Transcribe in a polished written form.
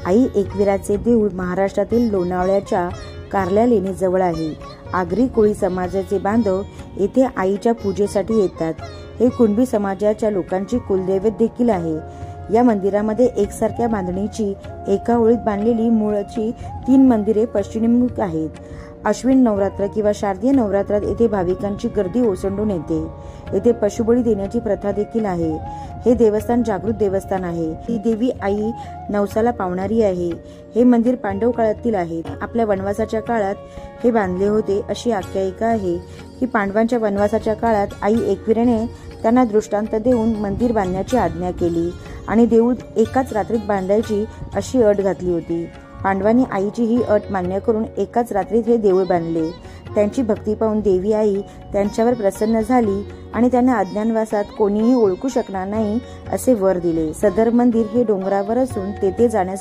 आई एकविराचे देऊळ महाराष्ट्रातील लोणावळ्याच्या कारल्या लेणीजवळ आहे. आगरी कोळी समाजाचे बांधव येथे आईच्या पूजेसाठी येतात. हे कुणबी समाजाच्या लोकांची कुलदैवत देखील आहे. या मंदिरामध्ये एकसारख्या बांधणीची एका ओळीत बांधलेली मूळची 3 मंदिरे पश्चिमोन्मुख आहेत. अश्विन नवरात्र किंवा शारदीय नवरात्रात येथे भाविकांची गर्दी ओसंडून येते. येथे पशुबळी देण्याची प्रथा देखील आहे. हे देवस्थान जागृत देवस्थान आहे. ही देवी आई नवसाला पावणारी आहे. हे मंदिर पांडव काळातील आहे. आपल्या वनवासाच्या काळात हे बांधले होते अशी आख्यायिका आहे की पांडवांच्या वनवासाच्या काळात आई एकविरेने त्यांना दृष्टांत देऊन मंदिर बांधण्याची आज्ञा केली आणि देऊळ एकाच रात्रीत बांधायची अशी अट घातली होती. पांडवांनी आईची ही अट मान्य करून एकाच रात्रीत हे देऊळ बांधले. त्यांची भक्ती पाहून देवी आई त्यांच्यावर प्रसन्न झाली आणि त्यांना अज्ञातवासात कोणीही ओळखू शकणार नाही असे वर दिले. सदर मंदिर हे डोंगरावर असून तेथे जाण्यासाठी